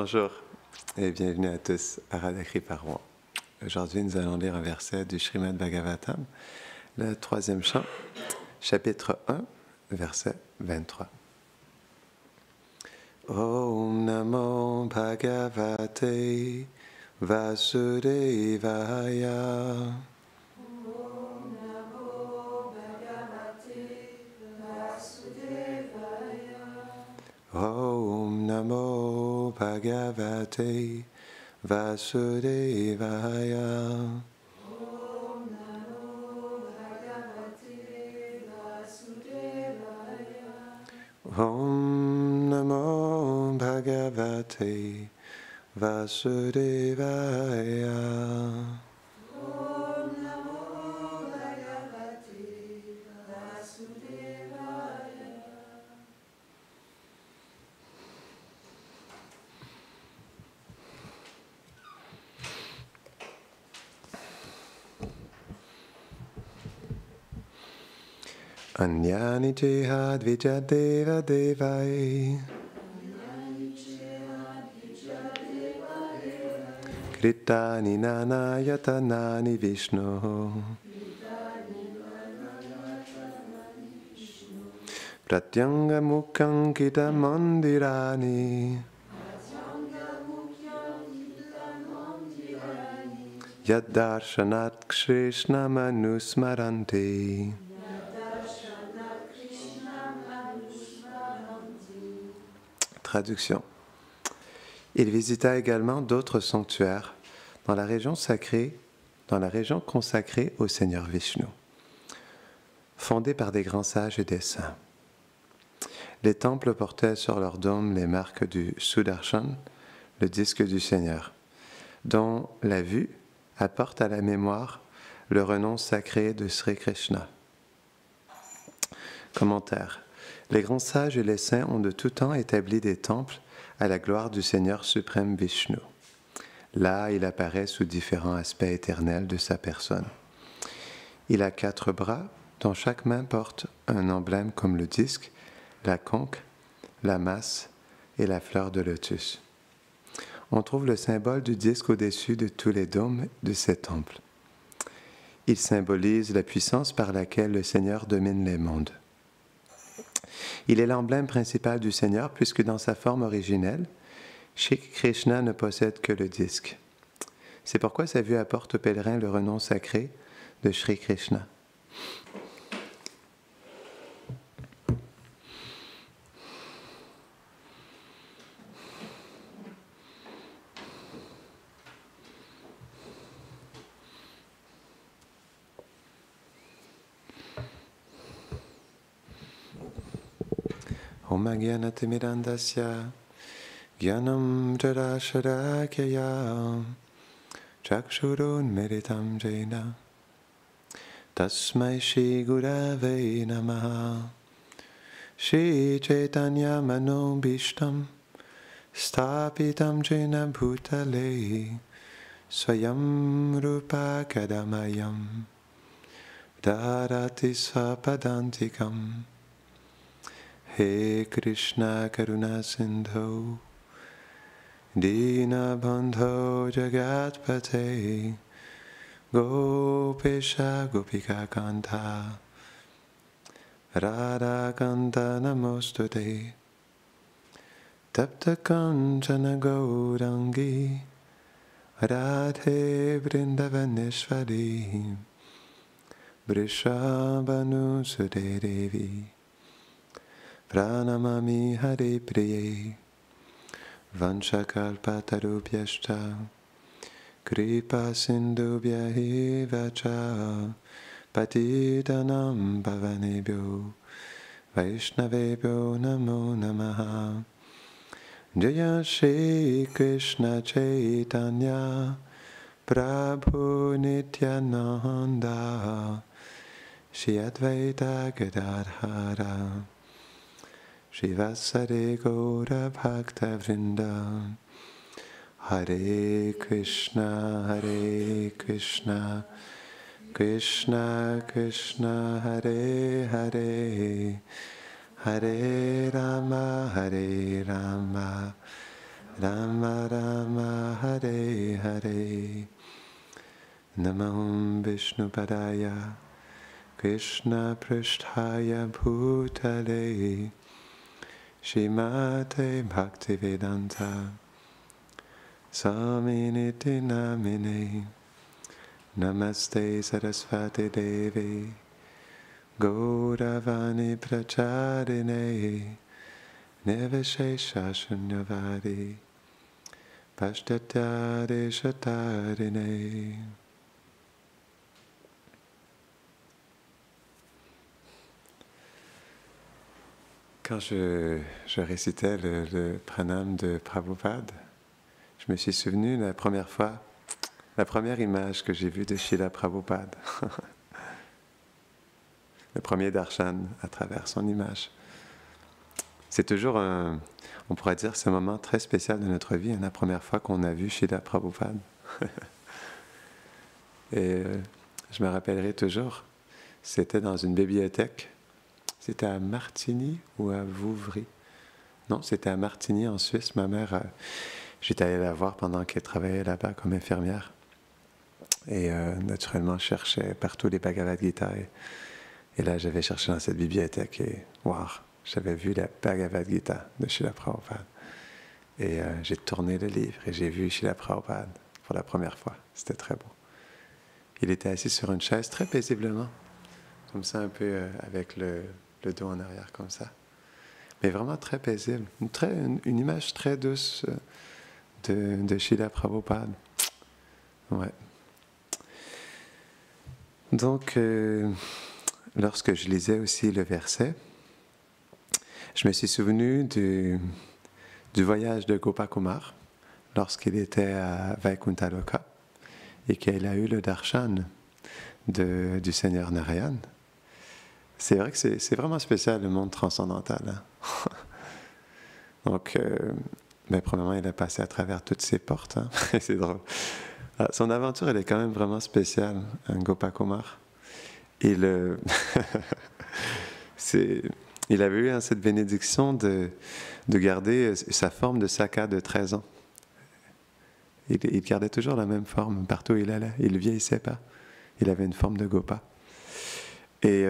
Bonjour et bienvenue à tous à Radha Kripa. Aujourd'hui, nous allons lire un verset du Srimad Bhagavatam, le 3e chant, chapitre 1, verset 23. Om Namo Bhagavate Vasudevaya. Om Namo Bhagavate Vasudevaya. Om Namo Bhagavate Vasudevaya. Om Namo Bhagavate Vasudevaya. Om Namo Bhagavate Vasudevaya. Anyani jihad vijadeva devai. Kritani nanayatanani Vishnu. Pratyanga mukhankita mandirani. Yaddarshanat Krishna manusmaranti. Traduction. Il visita également d'autres sanctuaires dans la région consacrée au Seigneur Vishnu, fondés par des grands sages et des saints. Les temples portaient sur leurs dômes les marques du Sudarshan, le disque du Seigneur, dont la vue apporte à la mémoire le renom sacré de Sri Krishna. Commentaire. Les grands sages et les saints ont de tout temps établi des temples à la gloire du Seigneur suprême Vishnu. Là, il apparaît sous différents aspects éternels de sa personne. Il a 4 bras, dont chaque main porte un emblème comme le disque, la conque, la masse et la fleur de lotus. On trouve le symbole du disque au-dessus de tous les dômes de ces temples. Il symbolise la puissance par laquelle le Seigneur domine les mondes. Il est l'emblème principal du Seigneur puisque dans sa forme originelle, Shri Krishna ne possède que le disque. C'est pourquoi sa vue apporte aux pèlerins le renom sacré de Shri Krishna. Om Agyanatimirandasya Gyanam Jarasharakaya Chakshurun Meritam Jena Tasmai Shri Gurave Namaha Shri Chaitanya Manobishtam Stapitam Jena Bhutale Swayam Rupa Kadamayam Dharati Swapadantikam. He Krishna Karuna Sindho Dina Bandho Jagatpate Gopesha Gopika Kanta Radha Kanta Namostute Tapta Kanchana Gaurangi Radhe Vrindavaneshwari Vrishabhanu Sute Devi Pranamami Hare Priye Vanchakalpatarubhyascha Kripa Sindhubhya eva cha Patitanam Pavanebhyo Vaishnavebhyo Namo Namaha. Jaya Shri Krishna Chaitanya Prabhu Nityananda Shri Advaita Gadadhara Shivasare Gaura Bhakta Vrinda. Hare Krishna, Krishna Krishna, Hare Hare, Hare Rama, Rama Rama Hare Hare Namaham Vishnupadaya Krishna Prishthaya Bhutale Shrimate Bhaktivedanta Swaminiti Namine Namaste Saraswati Devi Gauravani Pracharine Nivashesha Shunyavadi Pashtatare Shatarine. Quand je récitais le pranam de Prabhupada, je me suis souvenu la première image que j'ai vue de Srila Prabhupada. Le premier darshan à travers son image. C'est toujours on pourrait dire, ce moment très spécial de notre vie, la première fois qu'on a vu Srila Prabhupada. Et je me rappellerai toujours, c'était dans une bibliothèque. C'était à Martigny ou à Vouvry? Non, c'était à Martigny en Suisse. Ma mère, j'étais allé la voir pendant qu'elle travaillait là-bas comme infirmière. Et naturellement, je cherchais partout les Bhagavad Gita. Et là, j'avais cherché dans cette bibliothèque et wow, j'avais vu la Bhagavad Gita de Srila Prabhupada. Et j'ai tourné le livre et j'ai vu Srila Prabhupada pour la première fois. C'était très beau. Il était assis sur une chaise très paisiblement, comme ça un peu avec le dos en arrière comme ça. Mais vraiment très paisible. Une image très douce de Srila Prabhupada. Ouais. Donc, lorsque je lisais aussi le verset, je me suis souvenu du voyage de Gopakumar lorsqu'il était à Vaikuntha Loka et qu'il a eu le darshan du Seigneur Narayan. C'est vrai que c'est vraiment spécial, le monde transcendantal. Hein? Donc, premièrement, il a passé à travers toutes ces portes. Hein? C'est drôle. Alors, son aventure, elle est quand même vraiment spéciale, hein, Gopakumar. Il avait eu hein, cette bénédiction de garder sa forme de Saka de 13 ans. Il gardait toujours la même forme partout où il allait. Il ne vieillissait pas. Il avait une forme de Gopa. Et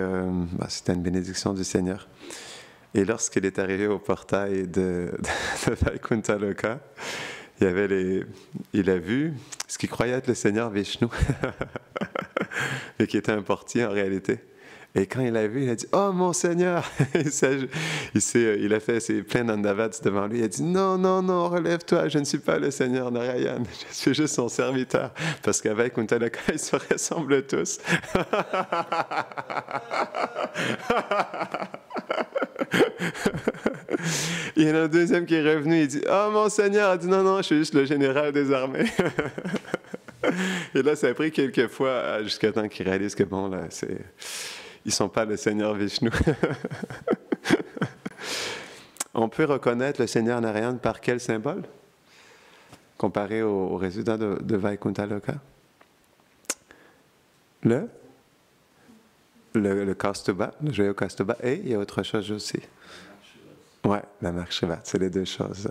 c'était une bénédiction du Seigneur. Et lorsqu'il est arrivé au portail de Vaikuntha Loka, il a vu ce qu'il croyait être le Seigneur Vishnu, et qui était un portier en réalité. Et quand il l'a vu, il a dit « Oh mon Seigneur !» Il a fait plein d'andavats devant lui. Il a dit « Non, non, non, relève-toi, je ne suis pas le Seigneur Narayan, je suis juste son serviteur. » Parce qu'avec Vaikuntha Loka, ils se ressemblent tous. Il y en a un deuxième qui est revenu, il dit « Oh mon Seigneur !» Il dit « Non, non, je suis juste le général des armées. » Et là, ça a pris quelques fois jusqu'à temps qu'il réalise que bon, là, ils ne sont pas le Seigneur Vishnu. On peut reconnaître le Seigneur Narayan par quel symbole? Comparé aux résidents de Vaikuntha Loka? Le Kaustubha, le joyau Kaustubha, et il y a autre chose aussi. Ouais, la marque Shrivat, c'est les deux choses.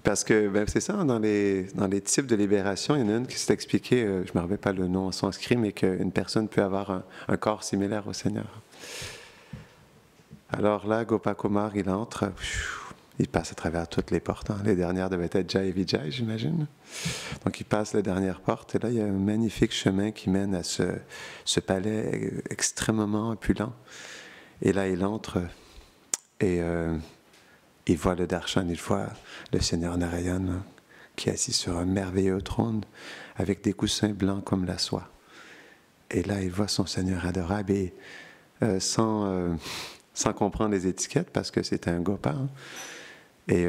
Parce que, c'est ça, dans les types de libération, il y en a une qui s'est expliquée, je ne me rappelle pas le nom en sanskrit, mais qu'une personne peut avoir un corps similaire au Seigneur. Alors là, Gopakumar, il entre, il passe à travers toutes les portes. Hein. Les dernières devaient être Jai et Vijay, j'imagine. Donc il passe la dernière porte, et là, il y a un magnifique chemin qui mène à ce palais extrêmement opulent. Et là, il entre, et il voit le darshan, il voit le Seigneur Narayan qui est assis sur un merveilleux trône avec des coussins blancs comme la soie. Et là, il voit son Seigneur adorable et sans comprendre les étiquettes parce que c'est un gopa. Hein. Et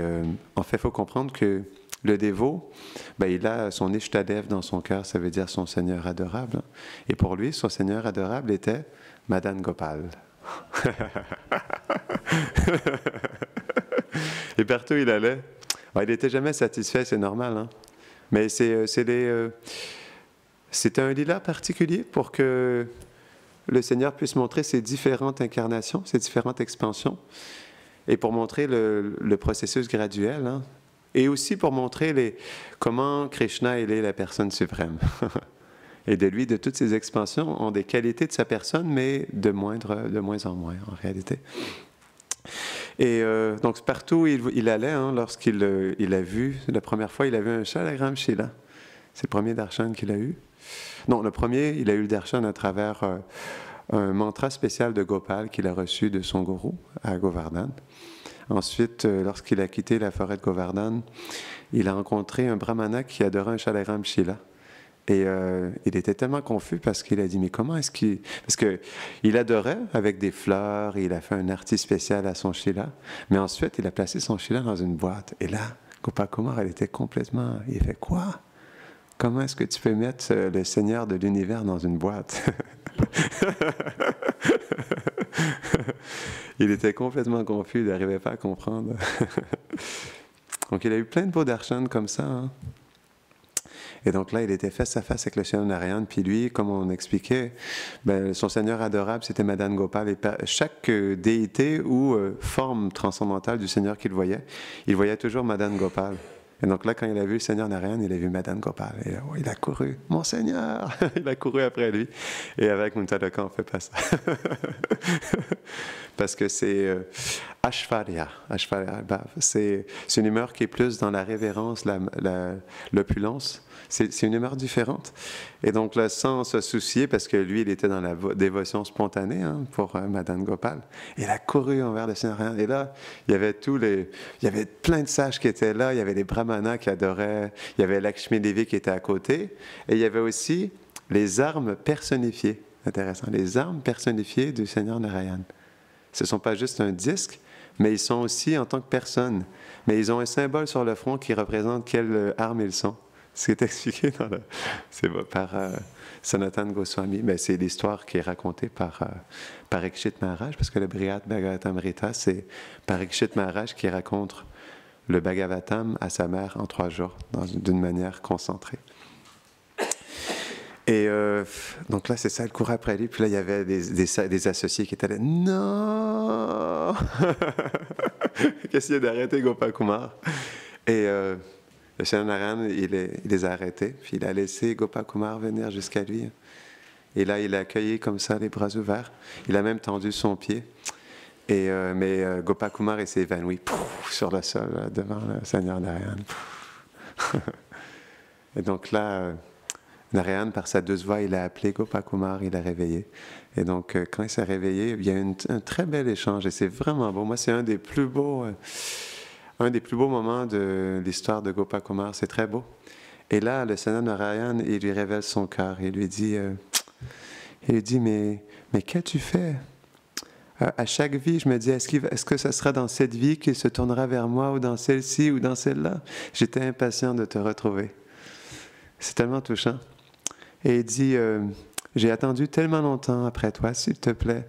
en fait, il faut comprendre que le dévot, il a son Ishtadev dans son cœur, ça veut dire son Seigneur adorable. Hein. Et pour lui, son Seigneur adorable était Madan Gopal. Et partout où il allait, il n'était jamais satisfait, c'est normal. Hein? Mais c'était un lila particulier pour que le Seigneur puisse montrer ses différentes incarnations, ses différentes expansions. et pour montrer le processus graduel, hein, et aussi pour montrer comment Krishna il est la personne suprême. Et de lui, de toutes ses expansions, ont des qualités de sa personne, mais de moins en moins, en réalité. Et donc, partout où il allait, hein, lorsqu'il a vu, la première fois, il a vu un Shalagram Shila. C'est le premier darshan qu'il a eu. Non, le premier, il a eu le darshan à travers un mantra spécial de Gopal qu'il a reçu de son gourou à Govardhan. Ensuite, lorsqu'il a quitté la forêt de Govardhan, il a rencontré un brahmana qui adorait un Shalagram Shila. Et il était tellement confus parce qu'il a dit, mais comment est-ce qu'il... Parce qu'il adorait avec des fleurs, et il a fait un artiste spécial à son Shila, mais ensuite, il a placé son Shila dans une boîte. Et là, Gopakumar, elle était complètement... Il fait, quoi? Comment est-ce que tu peux mettre le Seigneur de l'univers dans une boîte? Il était complètement confus, il n'arrivait pas à comprendre. Donc, il a eu plein de beaux darshans comme ça, hein. Et donc là, il était face à face avec le Seigneur Narayan. Puis lui, comme on expliquait, son Seigneur adorable, c'était Madan Gopal. Et chaque déité ou forme transcendantale du Seigneur qu'il voyait, il voyait toujours Madan Gopal. Et donc là, quand il a vu le Seigneur Narayan, il a vu Madan Gopal. Et là, il a couru. Mon Seigneur! Il a couru après lui. Et avec Muntadaka, on ne fait pas ça. Parce que c'est Ashvarya. C'est une humeur qui est plus dans la révérence, l'opulence. C'est une humeur différente. Et donc là, sans se soucier, parce que lui, il était dans la dévotion spontanée, hein, pour Madan Gopal. Il a couru envers le Seigneur Narayan. Et là, il y avait plein de sages qui étaient là. Il y avait les brahmanas qui adoraient. Il y avait Lakshmi Devi qui était à côté. Et il y avait aussi les armes personnifiées. Intéressant. Les armes personnifiées du Seigneur Narayan. Ce ne sont pas juste un disque, mais ils sont aussi en tant que personne. Mais ils ont un symbole sur le front qui représente quelle arme ils sont. Ce qui est expliqué par Sanatan Goswami. Mais c'est l'histoire qui est racontée par Parikshit Maharaj, parce que le Brihad Bhagavatamrita, c'est Parikshit Maharaj qui raconte le Bhagavatam à sa mère en 3 jours, d'une manière concentrée. Et donc là, c'est ça, le cours après lui. Puis là, il y avait des associés qui étaient là. Non! Qui essayaient d'arrêter Gopakumar. Et le Seigneur Narayan, il les a arrêtés. Puis il a laissé Gopakumar venir jusqu'à lui. Et là, il l'a accueilli comme ça, les bras ouverts. Il a même tendu son pied. Mais Gopakumar, il s'est évanoui sur le sol devant le Seigneur Narayan. Et donc là... Narayan, par sa douce voix, il a appelé Gopakumar, il l'a réveillé. Et donc, quand il s'est réveillé, il y a eu un très bel échange et c'est vraiment beau. Moi, c'est un des plus beaux moments de l'histoire de Gopakumar. C'est très beau. Et là, le Seigneur Narayan, il lui révèle son cœur. Il lui dit, mais qu'as-tu fait? À chaque vie, je me dis, est-ce que ça sera dans cette vie qu'il se tournera vers moi ou dans celle-ci ou dans celle-là? J'étais impatient de te retrouver. C'est tellement touchant. Et il dit, j'ai attendu tellement longtemps après toi, s'il te plaît,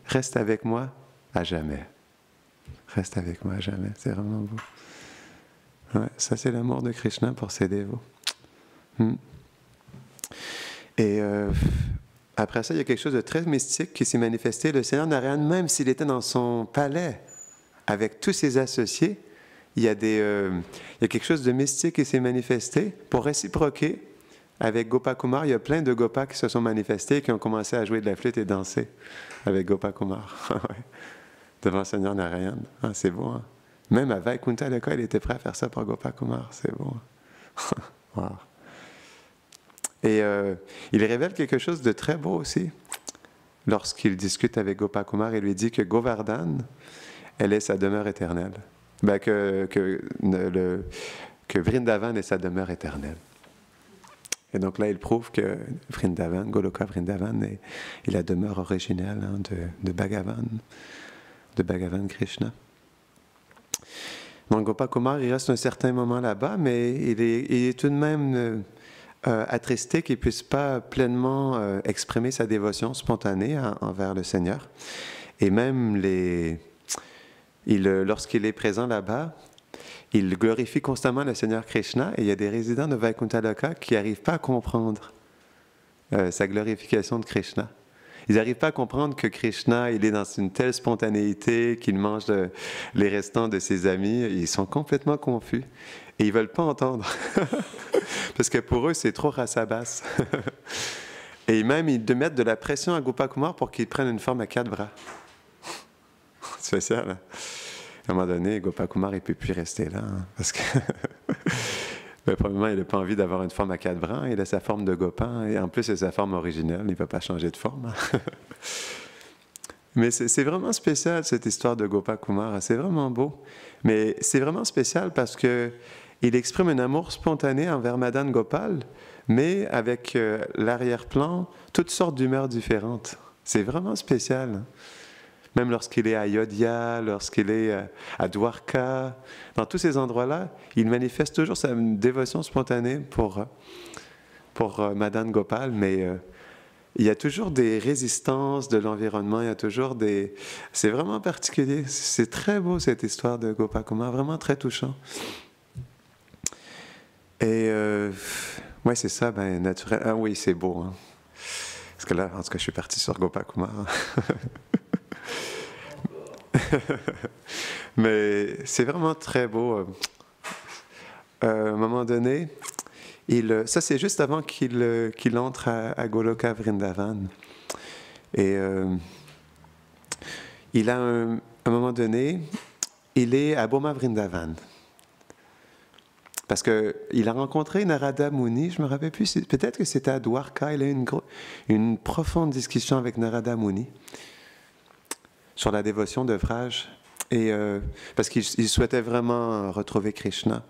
reste avec moi à jamais. Reste avec moi à jamais, c'est vraiment beau. Ouais, ça, c'est l'amour de Krishna pour ses dévots. Et après ça, il y a quelque chose de très mystique qui s'est manifesté. Le Seigneur Narayan, même s'il était dans son palais avec tous ses associés, il y a quelque chose de mystique qui s'est manifesté pour réciproquer. Avec Gopakumar, il y a plein de Gopas qui se sont manifestés et qui ont commencé à jouer de la flûte et danser avec Gopakumar. Devant le Seigneur Narayan. Ah, c'est beau, hein? Même à Vaikuntha Loka, il était prêt à faire ça pour Gopakumar. C'est beau. Wow. Et il révèle quelque chose de très beau aussi. Lorsqu'il discute avec Gopakumar, il lui dit que Govardhan, elle est sa demeure éternelle. Que Vrindavan est sa demeure éternelle. Et donc là, il prouve que Vrindavan, Goloka Vrindavan est la demeure originelle, hein, de Bhagavan Krishna. Donc Gopakumar, il reste un certain moment là-bas, mais il est tout de même attristé qu'il ne puisse pas pleinement exprimer sa dévotion spontanée envers le Seigneur. Et même lorsqu'il est présent là-bas, il glorifie constamment le Seigneur Krishna et il y a des résidents de Vaikuntha Loka qui n'arrivent pas à comprendre sa glorification de Krishna. ils n'arrivent pas à comprendre que Krishna, il est dans une telle spontanéité qu'il mange les restants de ses amis. Ils sont complètement confus et ils ne veulent pas entendre. Parce que pour eux, c'est trop rasabasse. Et même, ils mettent de la pression à Gopakumar pour qu'il prenne une forme à 4 bras. C'est spécial, hein? À un moment donné, Gopakumar, il ne peut plus rester là, hein, parce que, ben, premièrement, il n'a pas envie d'avoir une forme à 4 bras, il a sa forme de Gopa, et en plus, c'est sa forme originelle, il ne va pas changer de forme. Hein. Mais c'est vraiment spécial, cette histoire de Gopakumar, c'est vraiment beau. Mais c'est vraiment spécial parce que il exprime un amour spontané envers Madan Gopal, mais avec l'arrière-plan, toutes sortes d'humeurs différentes. C'est vraiment spécial, hein. Même lorsqu'il est à Ayodhya, lorsqu'il est à Dwarka, dans tous ces endroits-là, il manifeste toujours sa dévotion spontanée pour Madan Gopal, mais il y a toujours des résistances de l'environnement, il y a toujours des... C'est vraiment particulier, c'est très beau cette histoire de Gopakumar, vraiment très touchant. Et ouais, c'est ça, ben naturel. Ah oui, c'est beau, hein. Parce que là, en tout cas, je suis parti sur Gopakumar. Mais c'est vraiment très beau. À un moment donné, ça c'est juste avant qu'il entre à Goloka Vrindavan. Et il a un moment donné, il est à Boma Vrindavan. Parce qu'il a rencontré Narada Muni, je ne me rappelle plus, peut-être que c'était à Dwarka, il a eu une profonde discussion avec Narada Muni sur la dévotion de Vraj, et parce qu'il souhaitait vraiment retrouver Krishna,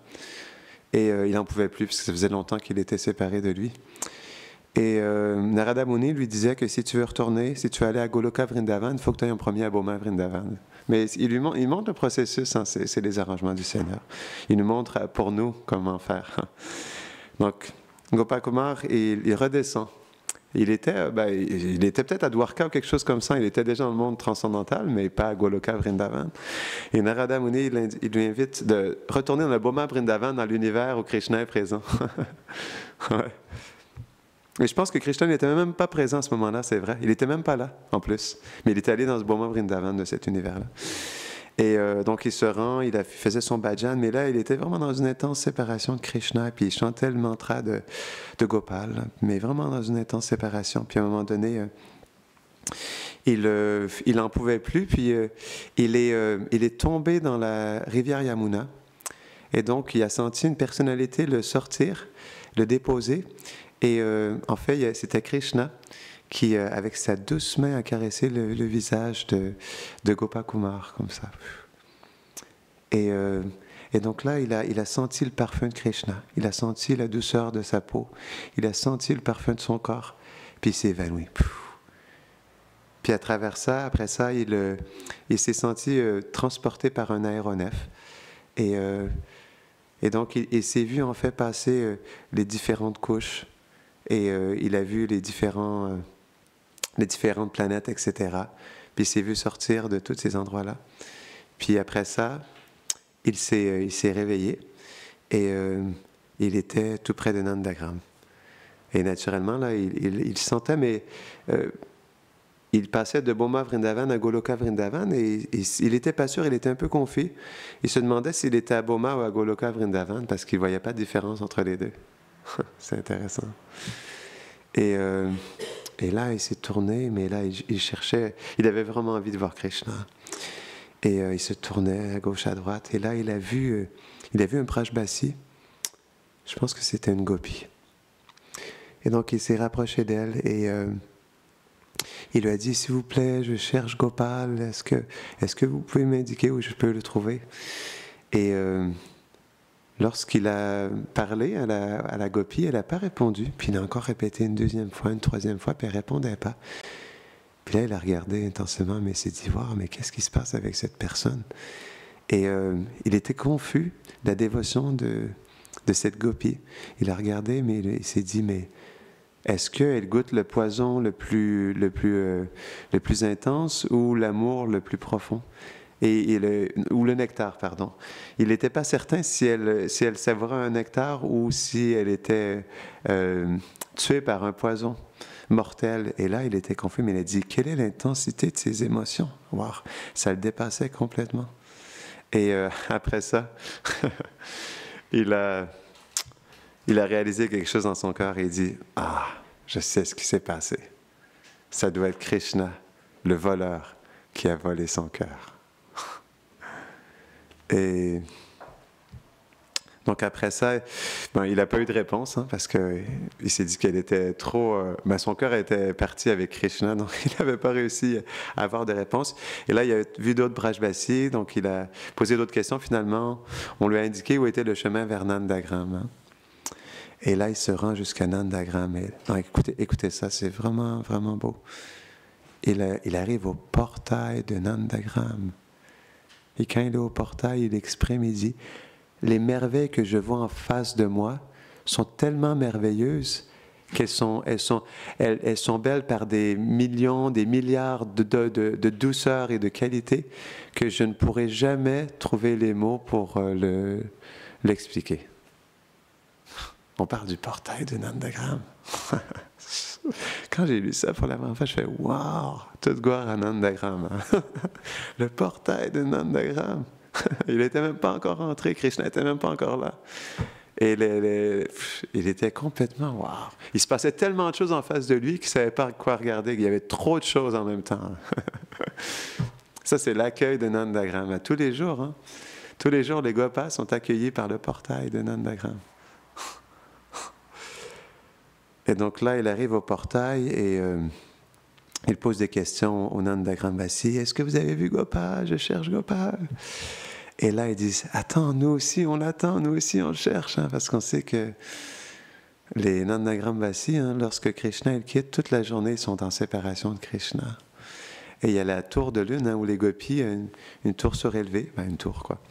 et il n'en pouvait plus, parce que ça faisait longtemps qu'il était séparé de lui. Et Narada Muni lui disait que si tu veux retourner, si tu veux aller à Goloka Vrindavan, il faut que tu ailles en premier à Boma Vrindavan. Mais il montre le processus, hein, c'est les arrangements du Seigneur. Il nous montre pour nous comment faire. Donc, Gopakumar, il redescend. Il était peut-être à Dwarka ou quelque chose comme ça. Il était déjà dans le monde transcendantal, mais pas à Goloka Vrindavan. Et Narada Muni, il lui invite de retourner dans le Boma Vrindavan, dans l'univers où Krishna est présent. Ouais. Et je pense que Krishna n'était même pas présent à ce moment-là, c'est vrai. Il n'était même pas là, en plus. Mais il est allé dans ce Boma Vrindavan de cet univers-là. Et donc il se rend, il faisait son bhajan, mais là il était vraiment dans une intense séparation de Krishna, puis il chantait le mantra de Gopal, mais vraiment dans une intense séparation. Puis à un moment donné, il n'en pouvait plus, puis il est tombé dans la rivière Yamuna, et donc il a senti une personnalité le sortir, le déposer, et en fait c'était Krishna qui, avec sa douce main, a caressé le visage de Gopakumar, comme ça. Et donc là, il a senti le parfum de Krishna, il a senti la douceur de sa peau, il a senti le parfum de son corps, puis il s'est évanoui. Puis à travers ça, après ça, il s'est senti transporté par un aéronef. Et donc, il s'est vu en fait passer les différentes couches, et il a vu les différentes planètes, etc. Puis il s'est vu sortir de tous ces endroits-là. Puis après ça, il s'est réveillé, et il était tout près de Nandagram. Et naturellement, là, il sentait, mais il passait de Boma Vrindavan à Goloka Vrindavan, et il n'était pas sûr, il était un peu confus. Il se demandait s'il était à Boma ou à Goloka Vrindavan, parce qu'il ne voyait pas de différence entre les deux. C'est intéressant. Et là, il s'est tourné, mais là, il cherchait, il avait vraiment envie de voir Krishna. Et il se tournait à gauche, à droite, et là, il a vu un Brajbasi. Je pense que c'était une gopi. Et donc, il s'est rapproché d'elle, et il lui a dit, s'il vous plaît, je cherche Gopal, est-ce que vous pouvez m'indiquer où je peux le trouver? Et lorsqu'il a parlé à la gopi, elle n'a pas répondu. Puis il a encore répété une deuxième fois, une troisième fois, puis elle ne répondait pas. Puis là, il a regardé intensément, mais il s'est dit, wow, mais qu'est-ce qui se passe avec cette personne? Et il était confus de la dévotion de cette gopi. Il a regardé, mais il s'est dit, mais est-ce qu'elle goûte le poison le plus intense, ou l'amour le plus profond? Ou le nectar, pardon. Il n'était pas certain si elle savourait un nectar ou si elle était tuée par un poison. mortel. Et là, il était confus, mais il a dit, quelle est l'intensité de ses émotions? Wow, ça le dépassait complètement. Et après ça, il a réalisé quelque chose dans son cœur et il dit, ah, je sais ce qui s'est passé. Ça doit être Krishna, le voleur, qui a volé son cœur. Et donc après ça, il n'a pas eu de réponse, hein, parce qu'il s'est dit qu'elle était trop... son cœur était parti avec Krishna, donc il n'avait pas réussi à avoir de réponse. Et là, il a vu d'autres Brajbasis, donc il a posé d'autres questions. Finalement, on lui a indiqué où était le chemin vers Nandagram. Hein. Et là, il se rend jusqu'à Nandagram. Donc, écoutez ça, c'est vraiment, vraiment beau. Il arrive au portail de Nandagram. Et quand il est au portail, il exprime, il dit, les merveilles que je vois en face de moi sont tellement merveilleuses qu'elles sont belles par des millions, des milliards de douceur et de qualité que je ne pourrai jamais trouver les mots pour l'expliquer. On parle du portail de Nandagram. Quand j'ai lu ça pour la première fois, je fais « Wow! Toute gloire à Nandagram! » Le portail de Nandagram! Il n'était même pas encore rentré, Krishna n'était même pas encore là. Et il était complètement « Wow! » Il se passait tellement de choses en face de lui qu'il ne savait pas quoi regarder, qu'il y avait trop de choses en même temps. Ça, c'est l'accueil de Nandagram. Tous les jours, hein? Tous les jours, les Gopas sont accueillis par le portail de Nandagram. Et donc là, il arrive au portail et il pose des questions au Nandagram-vasi. « Est-ce que vous avez vu Gopal? Je cherche Gopal. » Et là, ils disent « Attends, nous aussi, on l'attend, nous aussi, on le cherche. Hein, » parce qu'on sait que les Nandagram-vasi, hein, lorsque Krishna il quitte, toute la journée, ils sont en séparation de Krishna. Et il y a la tour de lune, hein, où les gopis, une tour surélevée, une tour quoi,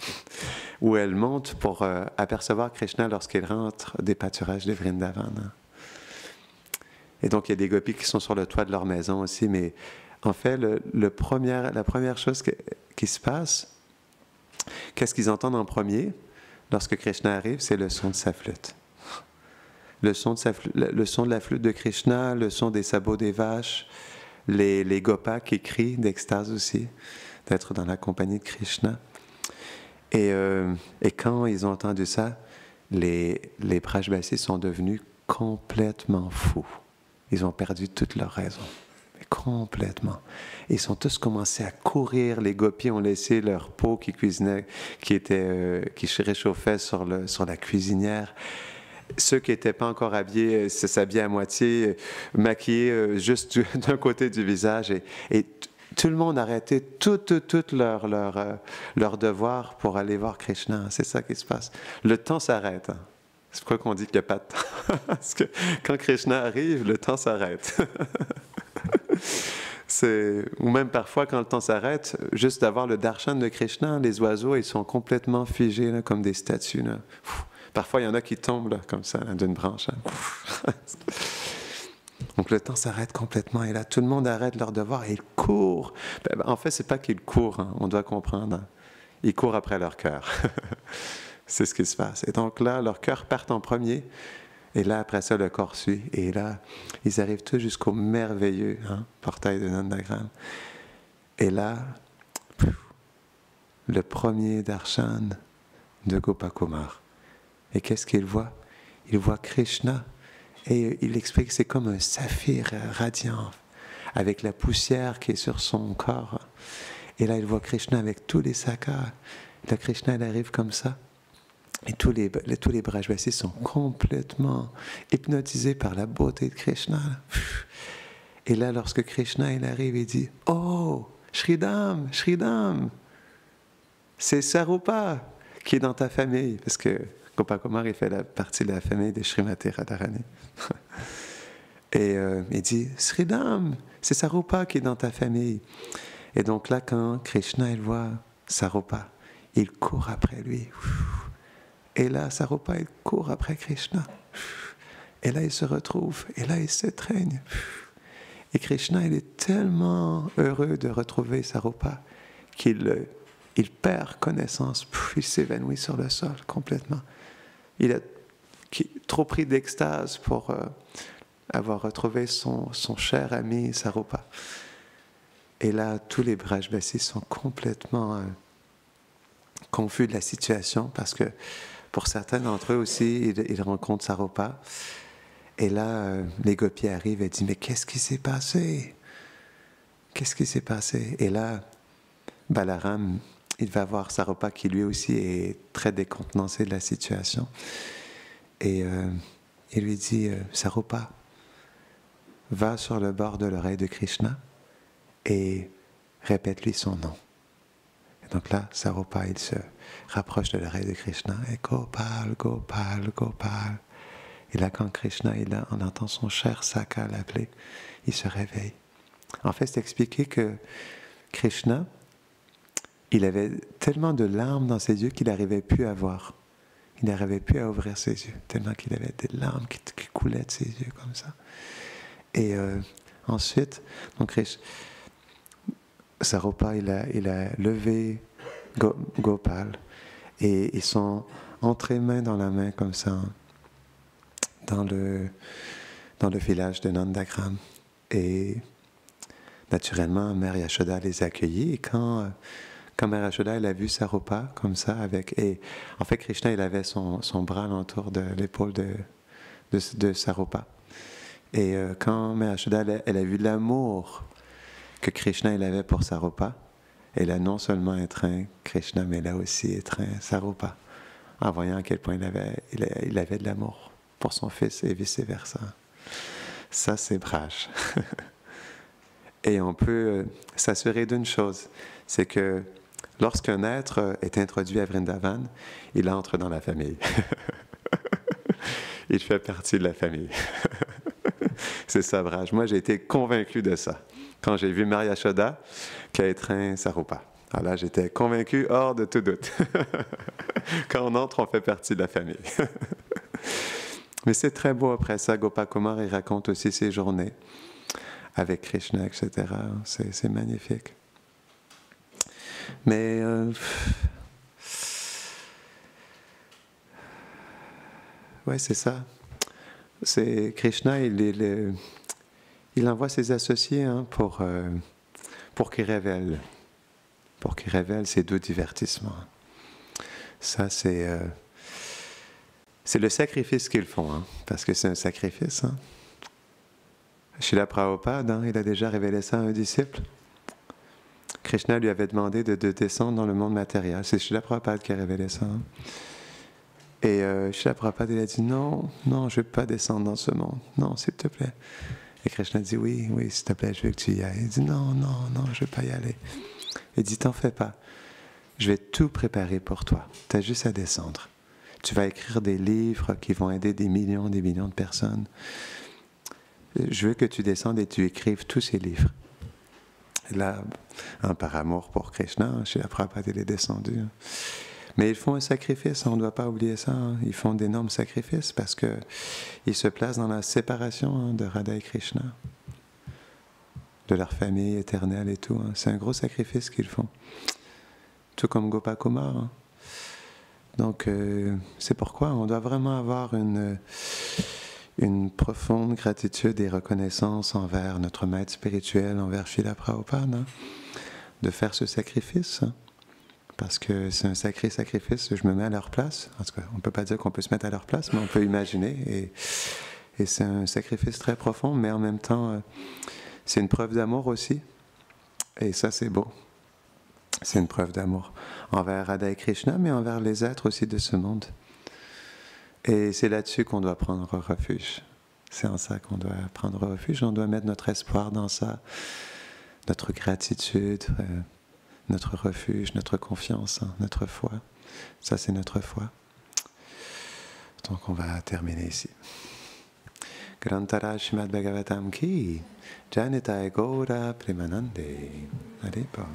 où elles montent pour apercevoir Krishna lorsqu'il rentre des pâturages de Vrindavan. Hein. Et donc, il y a des gopis qui sont sur le toit de leur maison aussi. Mais en fait, la première chose qui se passe, qu'est-ce qu'ils entendent en premier lorsque Krishna arrive? C'est le son de sa flûte. Le son de la flûte de Krishna, le son des sabots des vaches, les gopas qui crient d'extase aussi, d'être dans la compagnie de Krishna. Et quand ils ont entendu ça, les Brajbasis sont devenus complètement fous. Ils ont perdu toute leur raison, mais complètement. Ils sont tous commencés à courir. Les gopis ont laissé leur peau qui cuisinait, qui se réchauffait sur la cuisinière. Ceux qui n'étaient pas encore habillés s'habillaient à moitié, maquillés juste d'un côté du visage. Et tout le monde arrêtait tout leur devoir pour aller voir Krishna. C'est ça qui se passe. Le temps s'arrête. C'est pourquoi qu'on dit qu'il n'y a pas de temps. Parce que quand Krishna arrive, le temps s'arrête. Ou même parfois, quand le temps s'arrête, juste d'avoir le darshan de Krishna, les oiseaux, ils sont complètement figés, là, comme des statues. Là. Parfois, il y en a qui tombent, là, comme ça, là, d'une branche. Hein. Donc, le temps s'arrête complètement. Et là, tout le monde arrête leur devoir et ils courent. En fait, ce n'est pas qu'ils courent, hein, on doit comprendre. Hein. Ils courent après leur cœur. C'est ce qui se passe. Et donc là, leur cœur part en premier. Et là, après ça, le corps suit. Et là, ils arrivent tous jusqu'au merveilleux portail de Nandagram. Et là, le premier darshan de Gopakumar. Et qu'est-ce qu'il voit? Il voit Krishna. Et il explique que c'est comme un saphir radiant, avec la poussière qui est sur son corps. Et là, il voit Krishna avec tous les sakas. Là, Krishna, il arrive comme ça. Et tous les Brajbasis sont complètement hypnotisés par la beauté de Krishna. Et là, lorsque Krishna il arrive, il dit « Oh, Shridam, Shridam, c'est Sarupa qui est dans ta famille. » Parce que Gopakumar, il fait partie de la famille de Srimati Radharani. Et il dit « Shridam, c'est Sarupa qui est dans ta famille. » Et donc là, quand Krishna il voit Sarupa, il court après lui. Et là, Sarupa, il court après Krishna. Et là, il se retrouve. Et là, il s'étreigne. Et Krishna, il est tellement heureux de retrouver Sarupa qu'il perd connaissance. Il s'évanouit sur le sol complètement. Il a trop pris d'extase pour avoir retrouvé son cher ami Sarupa. Et là, tous les Brajbasis sont complètement confus de la situation parce que pour certains d'entre eux aussi, ils rencontrent Sarupa. Et là, les gopis arrivent et disent « Mais qu'est-ce qui s'est passé? Qu'est-ce qui s'est passé ?» Et là, Balaram, il va voir Sarupa qui lui aussi est très décontenancé de la situation. Et il lui dit « Sarupa, va sur le bord de l'oreille de Krishna et répète-lui son nom. » Et donc là, Sarupa, il se rapproche de l'oreille de Krishna et « Gopal, Gopal, Gopal ». Et là, quand Krishna, on entend son cher Saka l'appeler, il se réveille. En fait, c'est expliqué que Krishna, il avait tellement de larmes dans ses yeux qu'il n'arrivait plus à voir. Il n'arrivait plus à ouvrir ses yeux, tellement qu'il avait des larmes qui coulaient de ses yeux comme ça. Et ensuite, donc Sarupa, il a levé Gopal et ils sont entrés main dans la main comme ça dans le village de Nandagram. Et naturellement, Mère Yashoda les a accueillis. Et quand Mère Yashoda, elle a vu Sarupa comme ça, et en fait, Krishna, il avait son bras alentour de l'épaule de Sarupa. Et quand Mère Yashoda, elle a vu l'amour que Krishna il avait pour Sarupa, elle a non seulement étreint Krishna, mais elle a aussi étreint Sarupa, en voyant à quel point il avait de l'amour pour son fils et vice-versa. Ça, c'est Braj. Et on peut s'assurer d'une chose, c'est que lorsqu'un être est introduit à Vrindavan, il entre dans la famille. Il fait partie de la famille. C'est ça, Braj. Moi, j'ai été convaincu de ça. Quand j'ai vu Mère Yashoda qui a étreint Sarupa. Alors là, j'étais convaincu hors de tout doute. Quand on entre, on fait partie de la famille. Mais c'est très beau après ça. Gopakumar, il raconte aussi ses journées avec Krishna, etc. C'est magnifique. Mais ouais, c'est ça. C'est Krishna, il envoie ses associés pour qu'ils révèlent ces deux divertissements. Ça, c'est le sacrifice qu'ils font, hein, parce que c'est un sacrifice. Hein. Srila Prabhupada, il a déjà révélé ça à un disciple. Krishna lui avait demandé de descendre dans le monde matériel. C'est Srila Prabhupada qui a révélé ça. Hein. Et Srila Prabhupada, il a dit non, je ne veux pas descendre dans ce monde. Non, s'il te plaît. Et Krishna dit oui, s'il te plaît, je veux que tu y ailles. Il dit non, je ne veux pas y aller. Il dit t'en fais pas. Je vais tout préparer pour toi. Tu as juste à descendre. Tu vas écrire des livres qui vont aider des millions de personnes. Je veux que tu descendes et tu écrives tous ces livres. Et là, par amour pour Krishna, Srila Prabhupada, il est descendu. Mais ils font un sacrifice, on ne doit pas oublier ça. Hein. Ils font d'énormes sacrifices parce qu'ils se placent dans la séparation de Radha et Krishna, de leur famille éternelle et tout. Hein. C'est un gros sacrifice qu'ils font. Tout comme Gopakumar. Hein. Donc, c'est pourquoi on doit vraiment avoir une profonde gratitude et reconnaissance envers notre maître spirituel, envers Srila Prabhupada, hein, de faire ce sacrifice. Hein, parce que c'est un sacré sacrifice, je me mets à leur place. En tout cas, on ne peut pas dire qu'on peut se mettre à leur place, mais on peut imaginer. Et c'est un sacrifice très profond, mais en même temps, c'est une preuve d'amour aussi. Et ça, c'est beau. C'est une preuve d'amour envers Radha et Krishna, mais envers les êtres aussi de ce monde. Et c'est là-dessus qu'on doit prendre refuge. C'est en ça qu'on doit prendre refuge. On doit mettre notre espoir dans ça, notre gratitude, notre refuge, notre confiance, hein, notre foi. Ça, c'est notre foi. Donc, on va terminer ici. Grantara Shrimad Bhagavatam ki Janitai Gaura Premanande. Hare Krishna.